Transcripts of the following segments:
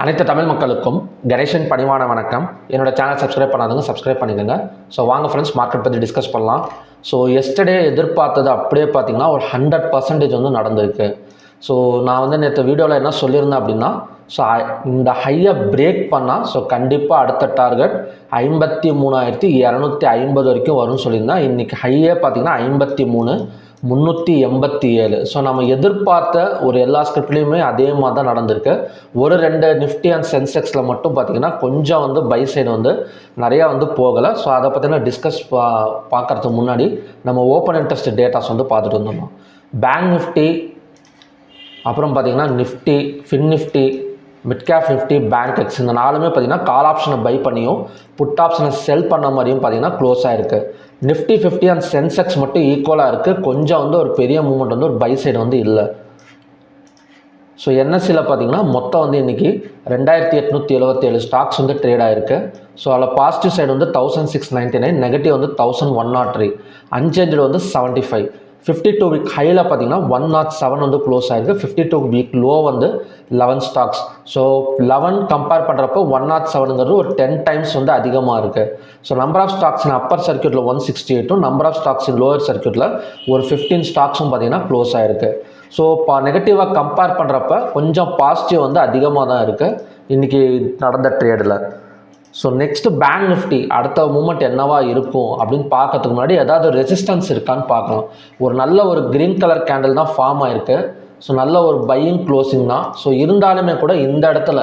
அனைத்து தமிழ் மக்களுக்கும் கணேஷன் பணிவான வணக்கம். என்னோட சேனல் சப்ஸ்கிரைப் பண்ணாதுங்க, சப்ஸ்கிரைப் பண்ணிக்கோங்க. ஸோ வாங்க ஃப்ரெண்ட்ஸ், மார்க்கெட் பற்றி டிஸ்கஸ் பண்ணலாம். ஸோ எஸ்டர்டே எதிர்பார்த்தது அப்படியே பார்த்தீங்கன்னா ஒரு 100% வந்து நடந்திருக்கு. ஸோ நான் வந்து நேற்று வீடியோவில் என்ன சொல்லியிருந்தேன் அப்படின்னா, ஸோ இந்த ஹையை பிரேக் பண்ணால் ஸோ கண்டிப்பாக அடுத்த டார்கெட் 53,250 வரைக்கும் வரும்னு சொல்லியிருந்தேன். இன்றைக்கி ஹையே பார்த்தீங்கன்னா 53,387. ஸோ நம்ம எதிர்பார்த்த ஒரு எல்லா ஸ்கிரிப்ட்லேயுமே அதே மாதிரி தான் நடந்திருக்கு. ஒரு 2 நிஃப்டி அண்ட் சென்செக்ஸில் மட்டும் பார்த்திங்கன்னா கொஞ்சம் வந்து பை சைடு வந்து நிறையா வந்து போகலை. ஸோ அதை பற்றின டிஸ்கஸ் பார்க்குறதுக்கு முன்னாடி நம்ம ஓப்பன் இன்ட்ரெஸ்ட் டேட்டாஸ் வந்து பார்த்துட்டு வந்தோம். பேங்க் நிஃப்டி, அப்புறம் பார்த்திங்கன்னா Nifty, fin Nifty, mid cap Nifty, bank X, இந்த நாலுமே பார்த்திங்கன்னா கால் ஆப்ஷனை பை பண்ணியும் புட் ஆப்ஷனை செல் பண்ண மாதிரியும் பார்த்திங்கன்னா க்ளோஸ் ஆகிருக்கு. நிஃப்டி 50 அண்ட் சென்செக்ஸ் மட்டும் ஈக்குவலாக இருக்குது. கொஞ்சம் வந்து ஒரு பெரிய மூவ்மெண்ட் வந்து ஒரு பை சைடு வந்து இல்லை. ஸோ என்எஸ்சியில் பார்த்திங்கன்னா மொத்தம் வந்து இன்றைக்கி 2877 ஸ்டாக்ஸ் வந்து ட்ரேட் ஆகிருக்கு. ஸோ அதில் பாசிட்டிவ் சைடு வந்து 1699, நெகட்டிவ் வந்து 1103, அன்சேஞ்சு வந்து 75. 52 வீக் ஹையில் பார்த்தீங்கன்னா 107 வந்து க்ளோஸ் ஆகிருக்கு. 52 வீக் லோ வந்து 11 ஸ்டாக்ஸ். ஸோ 11 கம்பேர் பண்ணுறப்போ 107ங்கிறது ஒரு 10 டைம்ஸ் வந்து அதிகமாக இருக்குது. So number of stocks in upper சர்க்யூட்டில் 168, number of stocks in lower சர்க்யூட்டில் ஒரு 15 ஸ்டாக்ஸும் பார்த்தீங்கன்னா க்ளோஸ் ஆகிருக்கு. ஸோ நெகட்டிவாக கம்பேர் பண்ணுறப்ப கொஞ்சம் பாசிட்டிவ் வந்து அதிகமாக தான் இருக்குது இன்றைக்கி நடந்த ட்ரேடில். ஸோ நெக்ஸ்ட்டு பேங்க் நிஃப்டி அடுத்த மூமெண்ட் என்னவா இருக்கும் அப்படின்னு பார்க்கறதுக்கு முன்னாடி ஏதாவது ரெசிஸ்டன்ஸ் இருக்கான்னு பார்க்கலாம். ஒரு நல்ல ஒரு க்ரீன் கலர் கேண்டில் தான் ஃபார்ம் ஆகிருக்கு. ஸோ நல்ல ஒரு பையிங் க்ளோசிங் தான். ஸோ இருந்தாலுமே கூட இந்த இடத்துல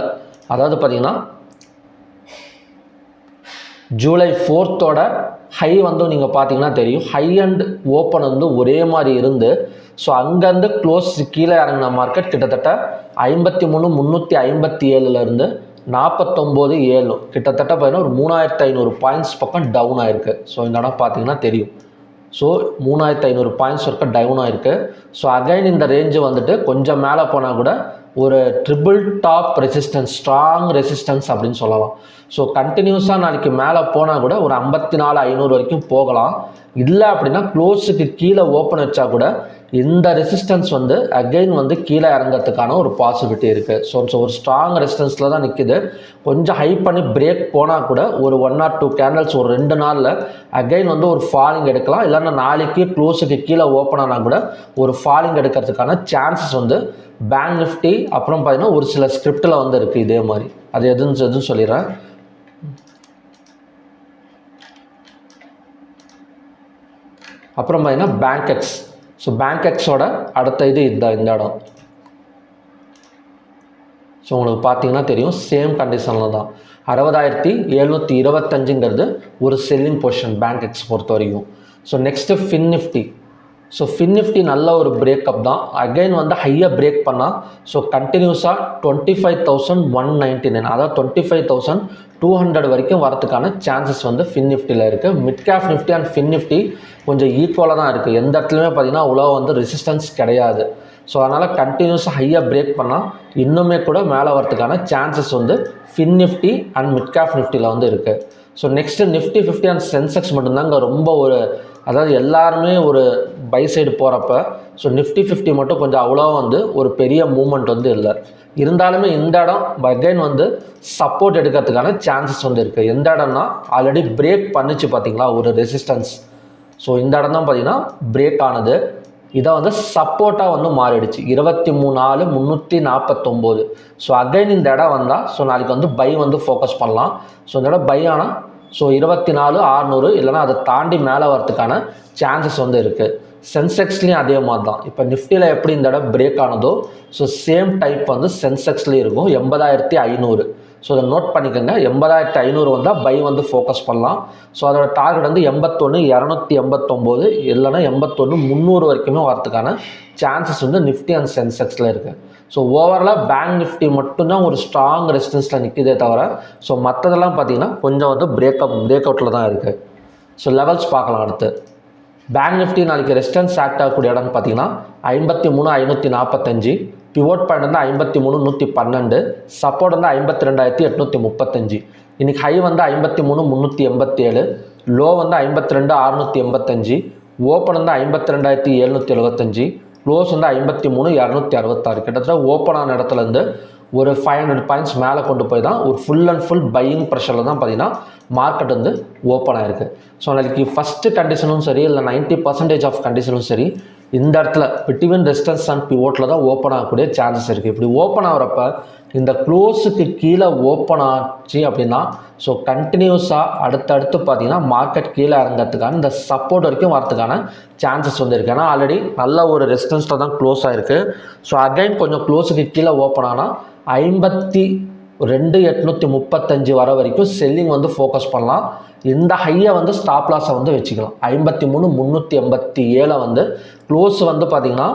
அதாவது பார்த்திங்கன்னா ஜூலை 4th ஹை வந்து நீங்கள் பார்த்தீங்கன்னா தெரியும். ஹை அண்ட் ஓப்பன் வந்து ஒரே மாதிரி இருந்து ஸோ அங்கேருந்து க்ளோஸ் கீழே இறங்கின மார்க்கெட் கிட்டத்தட்ட 53,357 49,7 கிட்டத்தட்ட பார்த்தீங்கன்னா ஒரு 3,500 பாயிண்ட்ஸ் பக்கம் டவுன் ஆகிருக்கு. ஸோ இந்த இடம் பார்த்தீங்கன்னா தெரியும். ஸோ 3,500 பாயிண்ட்ஸ் வரைக்கும் டவுன் ஆகிருக்கு. ஸோ அகைன் இந்த ரேஞ்சு வந்துட்டு கொஞ்சம் மேலே போனால் கூட ஒரு triple top resistance, strong resistance அப்படின்னு சொல்லலாம். ஸோ கண்டினியூஸாக நாளைக்கு மேலே போனால் கூட ஒரு 54,500 வரைக்கும் போகலாம். இல்லை அப்படின்னா க்ளோஸுக்கு கீழே ஓப்பன் வச்சா கூட இந்த ரெசிஸ்டன்ஸ் வந்து அகெயின் வந்து கீழே இறங்கிறதுக்கான ஒரு பாசிபிலிட்டி இருக்குது. ஸோ ஒரு ஸ்ட்ராங் ரெசிஸ்டன்ஸில் தான் நிற்கிது. கொஞ்சம் ஹை பண்ணி பிரேக் போனால் கூட ஒரு 1 or 2 கேண்டல்ஸ் ஒரு 2 நாளில் அகெயின் வந்து ஒரு ஃபாலிங் எடுக்கலாம். இல்லைன்னா நாளைக்கு க்ளோஸுக்கு கீழே ஓப்பன் ஆனால் கூட ஒரு ஃபாலிங் எடுக்கிறதுக்கான சான்சஸ் வந்து பேங்க் நிஃப்டி அப்புறம் பார்த்தீங்கன்னா ஒரு சில ஸ்கிரிப்டில் வந்து இருக்குது இதே மாதிரி. அது எதுன்னு சொல்லிடுறேன். அப்புறம் பார்த்தீங்கன்னா பேங்க் எக்ஸ். ஸோ பேங்க் எக்ஸோட அடுத்த இது இந்த இடம். ஸோ உங்களுக்கு பார்த்தீங்கன்னா தெரியும் சேம் கண்டிஷனில் தான் 60,725ங்கிறது ஒரு செல்லிங் பொசிஷன் பேங்க் எக்ஸ் பொறுத்த வரைக்கும். So next fin Nifty. So fin Nifty நல்ல ஒரு பிரேக்கப் தான். அகைன் வந்து ஹையாக பிரேக் பண்ணால் ஸோ கண்டினியூஸாக 25,199 அதாவது 25,200 வரைக்கும் வரதுக்கான சான்சஸ் வந்து ஃபின் நிஃப்டியில் இருக்குது. Mid cap Nifty and fin Nifty கொஞ்சம் ஈக்குவலாக தான் இருக்குது. எந்த இடத்துலையுமே பார்த்திங்கன்னா அவ்வளோ வந்து ரெசிஸ்டன்ஸ் கிடையாது. ஸோ அதனால் கண்டினியூஸாக ஹையாக பிரேக் பண்ணால் இன்னுமே கூட மேலே வரதுக்கான சான்சஸ் வந்து fin Nifty and mid cap நிஃப்டியில் வந்து இருக்குது. So next Nifty 50 and Sensex மட்டும்தாங்க ரொம்ப ஒரு அதாவது எல்லாருமே ஒரு பை சைடு போகிறப்ப ஸோ நிஃப்டி 50 மட்டும் கொஞ்சம் அவ்வளோ வந்து ஒரு பெரிய மூமெண்ட் வந்து இல்லை. இருந்தாலுமே இந்த இடம் அகைன் வந்து சப்போர்ட் எடுக்கிறதுக்கான சான்சஸ் வந்து இருக்குது. எந்த இடம்னா ஆல்ரெடி பிரேக் பண்ணிச்சு பார்த்தீங்களா ஒரு ரெசிஸ்டன்ஸ். ஸோ இந்த இடம் தான் பார்த்தீங்கன்னா பிரேக் ஆனது. இதை வந்து சப்போர்ட்டாக வந்து மாறிடுச்சு 23,349. ஸோ அகைன் இந்த இடம் வந்தால் ஸோ நாளைக்கு வந்து பை வந்து ஃபோக்கஸ் பண்ணலாம். ஸோ இந்த இடம் பை ஆனால் ஸோ 24,600 இல்லைனா அதை தாண்டி மேலே வரதுக்கான சான்சஸ் வந்து இருக்குது. சென்செக்ஸ்லேயும் அதே மாதிரி தான். இப்போ நிஃப்டியில் எப்படி இந்த இடம் பிரேக் ஆனதோ ஸோ சேம் டைப் வந்து சென்செக்ஸ்லேயும் இருக்கும் 80,500. ஸோ அதை நோட் பண்ணிக்கோங்க. 80,500 வந்தால் பை வந்து ஃபோக்கஸ் பண்ணலாம். ஸோ அதோட டார்கெட் வந்து 81,289 இல்லைனா 81,300 வரைக்குமே வரதுக்கான சான்சஸ் வந்து நிஃப்டி அண்ட் சென்செக்ஸில் இருக்குது. ஸோ ஓவராலாக பேங்க் நிஃப்டி மட்டும்தான் ஒரு ஸ்ட்ராங் ரெசிஸ்டன்ஸில் நிற்கிதே தவிர ஸோ மற்றதெல்லாம் பார்த்திங்கன்னா கொஞ்சம் வந்து பிரேக் அவுட்டில் தான் இருக்குது. ஸோ லெவல்ஸ் பார்க்கலாம். அடுத்து பேங்க் நிஃப்டி நாளைக்கு ரெசிஸ்டன்ஸ் ஆக்ட் ஆகக்கூடிய இடம்னு பார்த்தீங்கன்னா 53,545, பிவோட் பாயிண்ட் வந்து 53,112, சப்போர்ட் வந்து 52,835. இன்றைக்கி ஹை வந்து 53,387, லோ வந்து 52,685, ஓப்பன் வந்து 52,775, க்ளோஸ் வந்து 53,266. கிட்டத்தட்ட ஓப்பனான இடத்துலேருந்து ஒரு 500 பாயிண்ட்ஸ் மேலே கொண்டு போய் தான் ஒரு ஃபுல் அண்ட் ஃபுல் பையிங் ப்ரெஷரில் தான் பார்த்தீங்கன்னா மார்க்கெட் வந்து ஓப்பன் ஆயிருக்கு. ஸோ நாளைக்கு ஃபஸ்ட்டு கண்டிஷனும் சரி இல்லை 90% ஆஃப் கண்டிஷனும் சரி இந்த இடத்துல பிட்வீன் ரெசிஸ்டன்ஸ் அண்ட் பிவோட்டில் தான் ஓப்பன் ஆகக்கூடிய சான்சஸ் இருக்குது. இப்படி ஓப்பன் ஆகிறப்ப இந்த க்ளோஸுக்கு கீழே ஓப்பன் ஆச்சு அப்படின்னா ஸோ கண்டினியூஸாக அடுத்தடுத்து பார்த்தீங்கன்னா மார்க்கெட் கீழே இறங்கிறதுக்கான இந்த சப்போர்ட் வரைக்கும் வரதுக்கான சான்சஸ் வந்து இருக்குது. ஏன்னா ஆல்ரெடி நல்ல ஒரு ரெசிஸ்டன்ஸில் தான் க்ளோஸ் ஆகிருக்கு. ஸோ அகைன் கொஞ்சம் க்ளோஸுக்கு கீழே ஓப்பன் ஆனால் 52,835 வர வரைக்கும் செல்லிங் வந்து ஃபோக்கஸ் பண்ணலாம். இந்த ஹையை வந்து ஸ்டாப் லாஸை வந்து வச்சுக்கலாம். 53,387 வந்து க்ளோஸ் வந்து பார்த்திங்கன்னா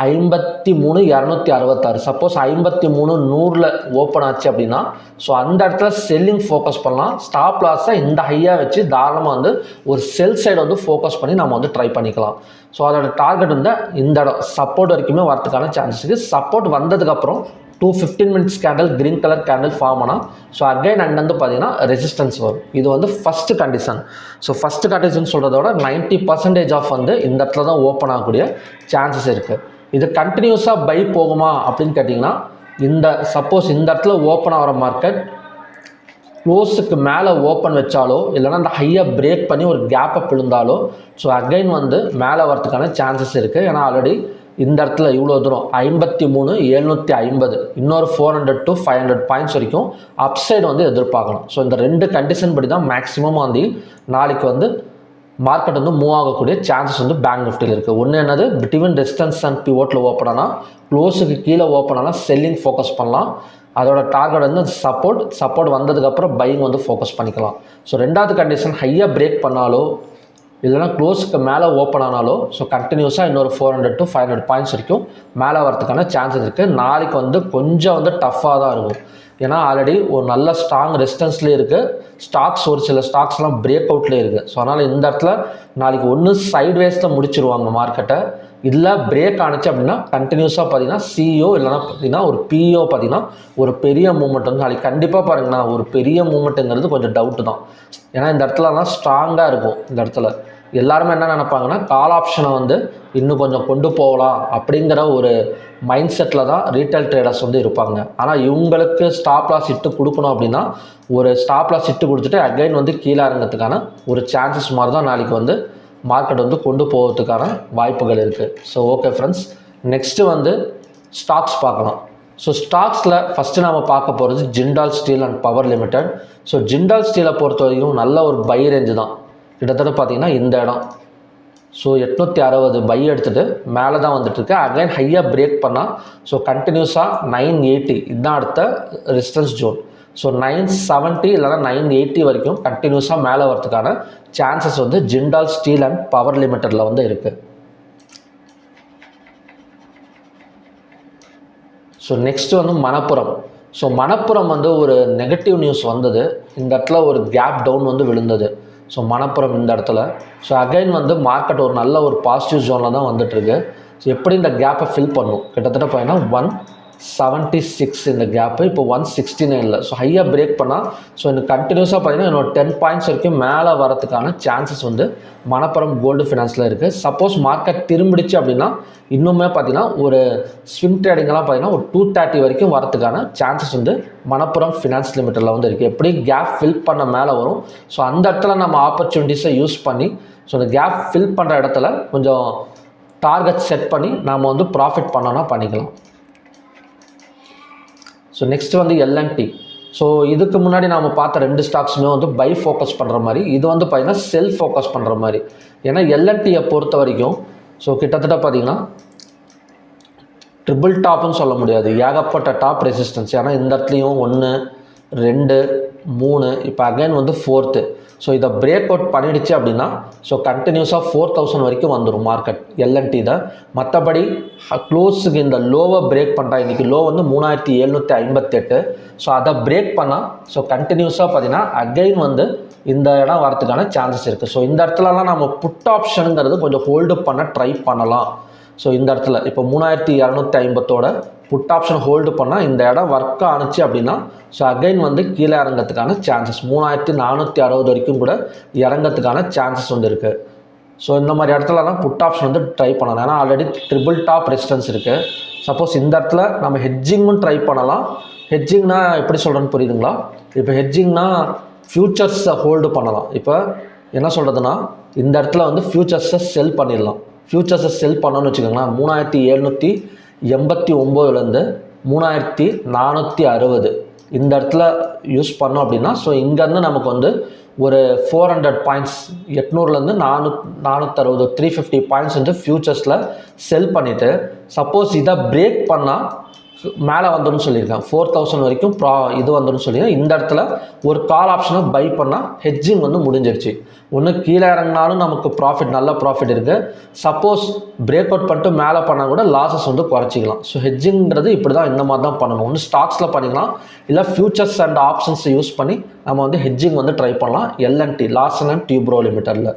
53,266. சப்போஸ் 53,100 ஓப்பன் ஆச்சு அப்படின்னா ஸோ அந்த இடத்துல செல்லிங் ஃபோக்கஸ் பண்ணலாம். ஸ்டாப் லாஸை இந்த ஹையாக வச்சு தாராளமாக வந்து ஒரு செல் சைடு வந்து ஃபோக்கஸ் பண்ணி நம்ம வந்து ட்ரை பண்ணிக்கலாம். ஸோ அதோட டார்கெட் வந்து இந்த இடம் சப்போர்ட் வரைக்குமே வரதுக்கான சான்சஸ் இருக்குது. சப்போர்ட் வந்ததுக்கப்புறம் 15 minutes candle green colour candle form ஆனால் ஸோ அகைன் அங்கேருந்து பார்த்தீங்கன்னா ரெசிஸ்டன்ஸ் வரும். இது வந்து first condition. So first condition சொல்கிறதோட 90% ஆஃப் வந்து இந்த இடத்துல தான் ஓப்பன் ஆகக்கூடிய சான்சஸ் இருக்குது. இது கண்டினியூஸாக பை போகுமா அப்படின்னு கேட்டிங்கன்னா இந்த சப்போஸ் இந்த இடத்துல ஓப்பன் ஆகிற மார்க்கெட் க்ளோஸுக்கு மேலே ஓப்பன் வச்சாலோ இல்லைனா அந்த ஹையை பிரேக் பண்ணி ஒரு கேப்பை விழுந்தாலோ ஸோ அகைன் வந்து மேலே வரதுக்கான சான்சஸ் இருக்குது. ஏன்னா ஆல்ரெடி இந்த இடத்துல இவ்வளோ தூரம் 53,750 இன்னொரு 400 to 500 பாயிண்ட்ஸ் வரைக்கும் அப்சைடு வந்து எதிர்பார்க்கணும். ஸோ இந்த ரெண்டு கண்டிஷன் படி தான் மேக்ஸிமம் வந்து நாளைக்கு வந்து மார்க்கெட் வந்து மூவ் ஆகக்கூடிய சான்சஸ் வந்து பேங்க் நிஃப்டியில் இருக்குது. ஒன்று என்னது பிட்வீன் ரெசிஸ்டன்ஸ் அண்ட் பிவோட்டில் ஓப்பன் ஆனால் க்ளோஸுக்கு கீழே ஓப்பன் ஆனால் செல்லிங் ஃபோக்கஸ் பண்ணலாம். அதோட டார்கெட் வந்து சப்போர்ட் வந்ததுக்கப்புறம் பையிங் வந்து ஃபோக்கஸ் பண்ணிக்கலாம். ஸோ ரெண்டாவது கண்டிஷன் ஹையாக பிரேக் பண்ணாலோ இல்லைனா க்ளோஸுக்கு மேலே ஓப்பன் ஆனாலோ ஸோ கண்டினியூஸாக இன்னொரு 400 to 500 பாயிண்ட்ஸ் வரைக்கும் மேலே வரதுக்கான சான்சஸ் இருக்குது. நாளைக்கு வந்து கொஞ்சம் வந்து டஃப்பாக தான் இருக்கும். ஏன்னா ஆல்ரெடி ஒரு நல்ல ஸ்ட்ராங் ரெசிஸ்டன்ஸ்லேயே இருக்குது. ஸ்டாக்ஸ் ஒரு சில ஸ்டாக்ஸ்லாம் பிரேக் அவுட்லேயே இருக்குது. ஸோ அதனால் இந்த இடத்துல நாளைக்கு ஒன்று சைட்வேஸில் முடிச்சிருவாங்க மார்க்கெட்டை. இல்லை பிரேக் ஆனிச்சு அப்படின்னா கண்டினியூஸாக பார்த்தீங்கன்னா சிஇஓ இல்லைனா பார்த்தீங்கன்னா ஒரு பிஇஓ பார்த்தீங்கன்னா ஒரு பெரிய மூமெண்ட் வந்து நாளைக்கு கண்டிப்பாக பாருங்கண்ணா ஒரு பெரிய மூமெண்ட்டுங்கிறது கொஞ்சம் டவுட்டு தான். ஏன்னா இந்த இடத்துலலாம் ஸ்ட்ராங்காக இருக்கும். இந்த இடத்துல எல்லாருமே என்ன நினைப்பாங்கன்னா கால் ஆப்ஷனை வந்து இன்னும் கொஞ்சம் கொண்டு போகலாம் அப்படிங்கிற ஒரு மைண்ட் செட்டில் தான் ரீட்டைல் ட்ரேடர்ஸ் வந்து இருப்பாங்க. ஆனால் இவங்களுக்கு ஸ்டாப் லாஸ் இட்டு கொடுக்கணும் அப்படின்னா ஒரு ஸ்டாப் லாஸ் இட்டு கொடுத்துட்டு அகைன் வந்து கீழே இறங்கிறதுக்கான ஒரு சான்சஸ் மாதிரி தான் நாளைக்கு வந்து மார்க்கெட் வந்து கொண்டு போகிறதுக்கான வாய்ப்புகள் இருக்குது. ஸோ ஓகே ஃப்ரெண்ட்ஸ், நெக்ஸ்ட்டு வந்து ஸ்டாக்ஸ் பார்க்கலாம். ஸோ ஸ்டாக்ஸில் ஃபஸ்ட்டு நம்ம பார்க்க போகிறது Jindal steel and power limited. So Jindal ஸ்டீலை பொறுத்த வரைக்கும் நல்ல ஒரு பை ரேஞ்சு தான். கிட்டத்தட்ட பார்த்திங்கன்னா இந்த இடம் ஸோ 860 பை எடுத்துகிட்டு மேலே தான் வந்துட்டுருக்கு. அகைன் ஹையாக பிரேக் பண்ணால் ஸோ கண்டினியூஸாக 980 இதுதான் அடுத்த ரெசிஸ்டன்ஸ் ஜோன். ஸோ 970 இல்லைனா 980 வரைக்கும் கண்டினியூஸாக மேலே வரதுக்கான சான்சஸ் வந்து ஜிண்டால் ஸ்டீல் அண்ட் பவர் லிமிடெடில் வந்து இருக்குது. ஸோ நெக்ஸ்ட்டு வந்து மணப்புரம். ஸோ மணப்புரம் வந்து ஒரு நெகட்டிவ் நியூஸ் வந்தது. இந்த இடத்துல ஒரு கேப் டவுன் வந்து விழுந்தது. ஸோ மணப்புரம் இந்த இடத்துல ஸோ அகைன் வந்து மார்க்கெட் ஒரு நல்ல ஒரு பாசிட்டிவ் ஜோனில் தான் வந்துட்டுருக்கு. ஸோ எப்படி இந்த கேப்பை ஃபில் பண்ணும் கிட்டத்தட்ட பார்த்தீங்கன்னா 176 இந்த கேப்பு இப்போ 169. ஸோ ஹையாக பிரேக் பண்ணால் ஸோ இந்த கண்டினியூஸாக பார்த்தீங்கன்னா இன்னொரு 10 பாயிண்ட்ஸ் வரைக்கும் மேலே வரதுக்கான சான்சஸ் வந்து மணப்புரம் கோல்டு ஃபினான்ஸில் இருக்குது. சப்போஸ் மார்க்கெட் திரும்பிடுச்சு அப்படின்னா இன்னுமே பார்த்தீங்கன்னா ஒரு ஸ்விங் ட்ரேடிங்கெல்லாம் பார்த்தீங்கன்னா ஒரு 230 வரைக்கும் வரதுக்கான சான்சஸ் வந்து மணப்புரம் ஃபினான்ஸ் லிமிட்டடில் வந்து இருக்குது. எப்படி கேப் ஃபில் பண்ண மேலே வரும். ஸோ அந்த இடத்துல நம்ம ஆப்பர்ச்சுனிட்டிஸை யூஸ் பண்ணி ஸோ அந்த கேப் ஃபில் பண்ணுற இடத்துல கொஞ்சம் டார்கெட் செட் பண்ணி நாம் வந்து ப்ராஃபிட் பண்ணோன்னா பண்ணிக்கலாம். ஸோ நெக்ஸ்ட் வந்து எல்என்டி. ஸோ இதுக்கு முன்னாடி நாம் பார்த்த ரெண்டு ஸ்டாக்ஸுமே வந்து பை ஃபோக்கஸ் பண்ணுற மாதிரி, இது வந்து பார்த்திங்கன்னா செல் ஃபோக்கஸ் பண்ணுற மாதிரி. ஏன்னா எல்என்டியை பொறுத்த வரைக்கும் ஸோ கிட்டத்தட்ட பார்த்திங்கன்னா ட்ரிபிள் டாப்னு சொல்ல முடியாது, ஏகப்பட்ட டாப் ரெசிஸ்டன்ஸ். ஏன்னா இந்த இடத்துலையும் 1 2 3 இப்போ அகைன் வந்து 4th. ஸோ இதை பிரேக் அவுட் பண்ணிடுச்சு அப்படின்னா ஸோ கண்டினியூஸாக 4000 வரைக்கும் வந்துடும் மார்க்கெட் எல்என்டி தான். மற்றபடி க்ளோஸுக்கு இந்த லோவை பிரேக் பண்ணுறா. இன்றைக்கி லோ வந்து 3758. ஸோ அதை பிரேக் பண்ணால் ஸோ கண்டினியூஸாக பார்த்தீங்கன்னா அகைன் வந்து இந்த இடம் வரதுக்கான சான்சஸ் இருக்குது. ஸோ இந்த இடத்துலலாம் நம்ம புட் ஆப்ஷனுங்கிறது கொஞ்சம் ஹோல்டு பண்ண ட்ரை பண்ணலாம். ஸோ இந்த இடத்துல இப்போ 3250 புட் ஆப்ஷன் ஹோல்டு பண்ணால் இந்த இடம் ஒர்க் ஆணுச்சு அப்படின்னா ஸோ அகைன் வந்து கீழே இறங்கிறதுக்கான சான்சஸ் 3460 வரைக்கும் கூட இறங்கிறதுக்கான சான்சஸ் வந்து இருக்குது. ஸோ இந்த மாதிரி இடத்துலலாம் புட் ஆப்ஷன் வந்து ட்ரை பண்ணலாம். ஏன்னா ஆல்ரெடி ட்ரிபிள் டாப் ரெசிஸ்டன்ஸ் இருக்குது. சப்போஸ் இந்த இடத்துல நம்ம ஹெட்ஜிங்கும் ட்ரை பண்ணலாம். ஹெட்ஜிங்னா எப்படி சொல்கிறேன்னு புரியுதுங்களா? இப்போ ஹெட்ஜிங்னா ஃப்யூச்சர்ஸை ஹோல்டு பண்ணலாம். இப்போ என்ன சொல்கிறதுனா இந்த இடத்துல வந்து ஃப்யூச்சர்ஸை செல் பண்ணிடலாம். ஃப்யூச்சர்ஸை செல் பண்ணோன்னு வச்சுக்கோங்களேன், 3789லேருந்து 3460 இந்த இடத்துல யூஸ் பண்ணோம் அப்படின்னா, ஸோ இங்கேருந்து நமக்கு வந்து ஒரு 400 பாயிண்ட்ஸ் 800லேருந்து 460 350 பாயிண்ட்ஸ் வந்து ஃப்யூச்சர்ஸில் செல் பண்ணிவிட்டு, சப்போஸ் இதை பிரேக் பண்ணால் மேலே வந்துடும் சொல்லியிருக்கேன், 4000 வரைக்கும் இது வந்துடும் சொல்லியிருக்கேன். இந்த இடத்துல ஒரு கால் ஆப்ஷனை பை பண்ணால் ஹெட்ஜிங் வந்து முடிஞ்சிருச்சு. ஒன்று கீழே இறங்கினாலும் நமக்கு ப்ராஃபிட், நல்ல ப்ராஃபிட் இருக்குது. சப்போஸ் பிரேக் அவுட் பண்ணிட்டு மேலே பண்ணால் கூட லாஸஸ் வந்து குறைச்சிக்கலாம். ஸோ ஹெட்ஜிங்கிறது இப்படி தான், இந்த மாதிரி தான் பண்ணணும். ஒன்று ஸ்டாக்ஸில் பண்ணிக்கலாம், இல்லை ஃபியூச்சர்ஸ் அண்ட் ஆப்ஷன்ஸை யூஸ் பண்ணி நம்ம வந்து ஹெட்ஜிங் வந்து ட்ரை பண்ணலாம். எல்என்டி, லார்சன் அண்ட் டியூப்ரோ லிமிட்டடில்.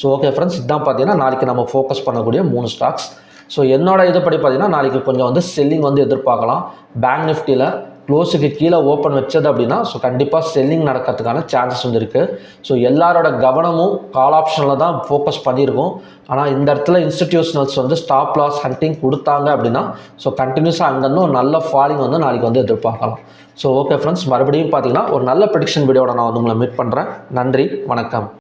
ஸோ ஓகே ஃப்ரெண்ட்ஸ், இதுதான் பார்த்தீங்கன்னா நாளைக்கு நம்ம ஃபோக்கஸ் பண்ணக்கூடிய 3 ஸ்டாக்ஸ். ஸோ என்னோட இதுபடி பார்த்தீங்கன்னா நாளைக்கு கொஞ்சம் வந்து செல்லிங் வந்து எதிர்பார்க்கலாம். பேங்க் நிஃப்டியில் க்ளோஸுக்கு கீழே ஓப்பன் வச்சது அப்படின்னா ஸோ கண்டிப்பாக செல்லிங் நடக்கிறதுக்கான சான்சஸ் வந்து இருக்குது. ஸோ எல்லாரோட கவனமும் கால் ஆப்ஷனில் தான் ஃபோக்கஸ் பண்ணியிருக்கோம். ஆனால் இந்த இடத்துல இன்ஸ்டிடியூஷனல்ஸ் வந்து ஸ்டாப் லாஸ் ஹண்டிங் கொடுத்தாங்க அப்படின்னா ஸோ கண்டினியூஸாக அங்கேருந்து ஒரு நல்ல ஃபாலிங் வந்து நாளைக்கு வந்து எதிர்பார்க்கலாம். ஸோ ஓகே ஃப்ரெண்ட்ஸ், மறுபடியும் பார்த்தீங்கன்னா ஒரு நல்ல ப்ரெடிக்ஷன் வீடியோட நான் வந்து உங்களை மீட் பண்ணுறேன். நன்றி, வணக்கம்.